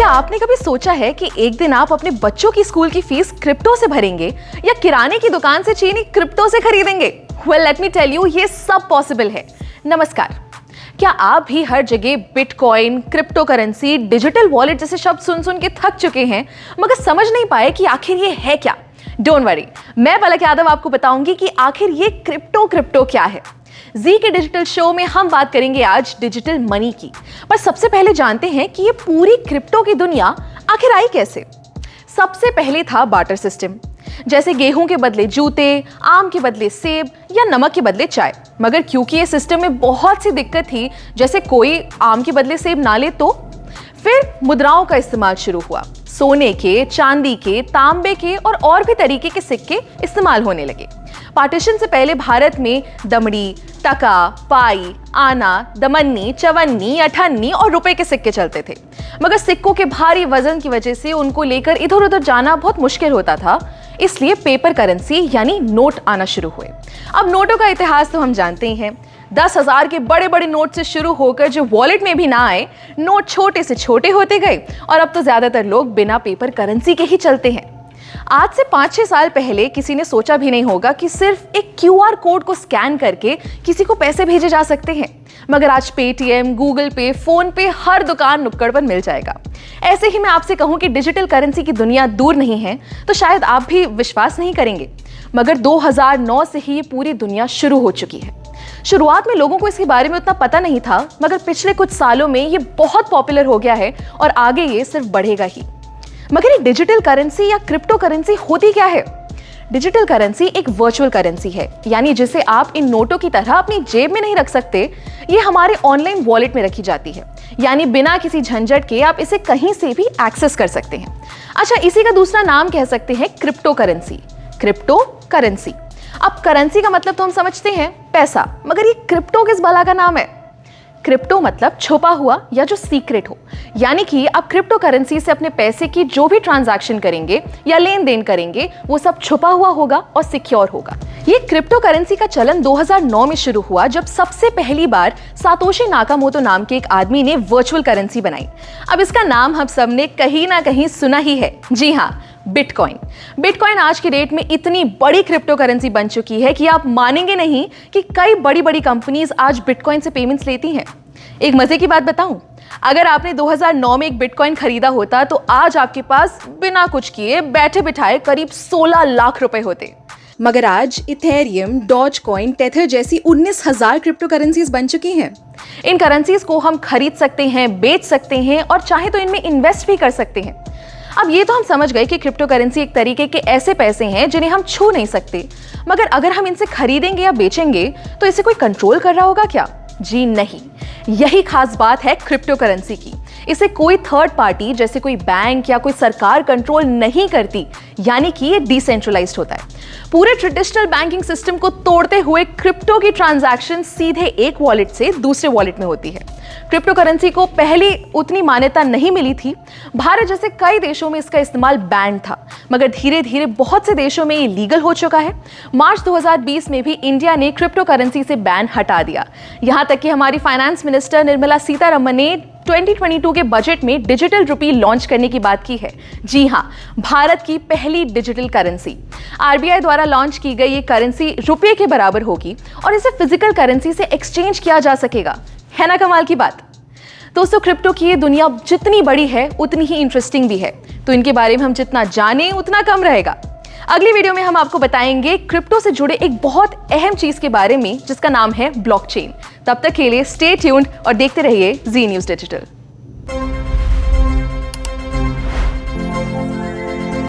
क्या आपने कभी सोचा है कि एक दिन आप अपने बच्चों की स्कूल की फीस क्रिप्टो से भरेंगे या किराने की दुकान से चीनी क्रिप्टो से खरीदेंगे? Well, let me tell you, ये सब पॉसिबल है। नमस्कार। क्या आप भी हर जगह bitcoin, crypto currency, digital wallet जैसे शब्द सुन सुन के थक चुके हैं मगर समझ नहीं पाए कि आखिर ये है क्या? डोंट वरी, मैं पलक यादव आपको बताऊंगी कि आखिर ये क्रिप्टो क्या है। जी के डिजिटल शो में हम बात करेंगे आज डिजिटल मनी की। पर सबसे पहले जानते हैं कि ये पूरी क्रिप्टो की दुनिया आखिर आई कैसे। सबसे पहले था बार्टर सिस्टम, जैसे गेहूं के बदले जूते, आम के बदले सेब या नमक के बदले चाय। मगर क्योंकि ये सिस्टम में बहुत सी दिक्कत थी, जैसे कोई आम के बदले सेब ना ले तो फिर मुद्राओं का इस्तेमाल शुरू हुआ। सोने के, चांदी के, तांबे के और भी तरीके के सिक्के इस्तेमाल होने लगे। पार्टीशन से पहले भारत में दमड़ी, टका, पाई, आना, दमन्नी, चवन्नी, अठन्नी और रुपए के सिक्के चलते थे। मगर सिक्कों के भारी वजन की वजह से उनको लेकर इधर उधर जाना बहुत मुश्किल होता था, इसलिए पेपर करेंसी यानी नोट आना शुरू हुए। अब नोटों का इतिहास तो हम जानते ही हैं। 10,000 के बड़े बड़े नोट से शुरू होकर जो वॉलेट में भी ना आए, नोट छोटे से छोटे होते गए और अब तो ज्यादातर लोग बिना पेपर करेंसी के ही चलते हैं। आज से 5-6 साल पहले किसी ने सोचा भी नहीं होगा कि सिर्फ एक क्यूआर कोड को स्कैन करके किसी को पैसे भेजे जा सकते हैं। मगर आज पेटीएम, गूगल पे, फोन पे हर दुकान नुक्कड़ पर मिल जाएगा। ऐसे ही मैं आपसे कहूं कि डिजिटल करेंसी की दुनिया दूर नहीं है तो शायद आप भी विश्वास नहीं करेंगे, मगर 2009 से ही ये पूरी दुनिया शुरू हो चुकी है। शुरुआत में लोगों को इसके बारे में उतना पता नहीं था, मगर पिछले कुछ सालों में ये बहुत पॉपुलर हो गया है और आगे ये सिर्फ बढ़ेगा ही। मगर ये डिजिटल करेंसी या क्रिप्टो करेंसी होती क्या है? डिजिटल करेंसी एक वर्चुअल करेंसी है, यानी जिसे आप इन नोटों की तरह अपनी जेब में नहीं रख सकते। ये हमारे ऑनलाइन वॉलेट में रखी जाती है, यानी बिना किसी झंझट के आप इसे कहीं से भी एक्सेस कर सकते हैं। अच्छा, इसी का दूसरा नाम कह सकते हैं क्रिप्टो करेंसी। Crypto currency. अब करेंसी का मतलब तो हम समझते हैं पैसा, मगर ये क्रिप्टो किस भला का नाम है? क्रिप्टो मतलब छुपा हुआ या जो सीक्रेट हो, यानी कि आप क्रिप्टो करेंसी से अपने पैसे की जो भी ट्रांजैक्शन करेंगे या लेन देन करेंगे वो सब छुपा हुआ होगा और सिक्योर होगा। ये क्रिप्टो करेंसी का चलन 2009 में शुरू हुआ, जब सबसे पहली बार सातोशी नाकामोटो नाम के एक आदमी ने वर्चुअल करेंसी बनाई। अब इसका नाम हम सब ने कहीं ना कहीं सुना ही है। जी हाँ, बिटकॉइन। बिटकॉइन आज की डेट में इतनी बड़ी क्रिप्टो करेंसी बन चुकी है कि आप मानेंगे नहीं कि कई बड़ी बड़ी कंपनीज आज बिटकॉइन से पेमेंट्स लेती हैं। एक मजे की बात बताऊं, अगर आपने 2009 में एक बिटकॉइन खरीदा होता तो आज आपके पास बिना कुछ किए बैठे बिठाए करीब 16 लाख रुपए होते। मगर आज इथेरियम, डॉजकॉइन, टेथर जैसी 19,000 क्रिप्टो करेंसीज बन चुकी हैं। इन करेंसीज को हम खरीद सकते हैं, बेच सकते हैं और चाहे तो इनमें इन्वेस्ट भी कर सकते हैं। अब ये तो हम समझ गए कि क्रिप्टो करेंसी एक तरीके के ऐसे पैसे हैं जिन्हें हम छू नहीं सकते, मगर अगर हम इनसे खरीदेंगे या बेचेंगे तो इसे कोई कंट्रोल कर रहा होगा क्या? जी नहीं। यही खास बात है क्रिप्टो करेंसी की। इसे कोई थर्ड पार्टी जैसे कोई बैंक या कोई सरकार कंट्रोल नहीं करती, यानी कि ये डिसेंट्रलाइज्ड होता है। पूरे ट्रेडिशनल बैंकिंग सिस्टम को तोड़ते हुए क्रिप्टो की ट्रांजैक्शन सीधे एक वॉलेट से दूसरे वॉलेट में होती है। क्रिप्टो करेंसी को पहले उतनी मान्यता नहीं मिली थी। भारत जैसे कई देशों में इसका इस्तेमाल बैन था, मगर धीरे धीरे बहुत से देशों में ये लीगल हो चुका है। मार्च 2020 में भी इंडिया ने क्रिप्टो करेंसी से बैन हटा दिया। यहां तक कि हमारी फाइनेंस मिनिस्टर निर्मला सीतारमण ने 2022 के बजट में डिजिटल रुपी लॉन्च करने की बात की है। जी हाँ, भारत की पहली डिजिटल करेंसी। आरबीआई द्वारा लॉन्च की गई ये करेंसी रुपये के बराबर होगी और इसे फिजिकल करेंसी से एक्सचेंज किया जा सकेगा। है ना कमाल की बात? दोस्तों, क्रिप्टो की ये दुनिया जितनी बड़ी है उतनी ही इंटरेस्टिंग भी है, तो इनके बारे में हम जितना जाने उतना कम रहेगा। अगली वीडियो में हम आपको बताएंगे क्रिप्टो से जुड़े एक बहुत अहम चीज के बारे में जिसका नाम है ब्लॉकचेन। तब तक के लिए स्टे ट्यून्ड और देखते रहिए जी न्यूज़ डिजिटल।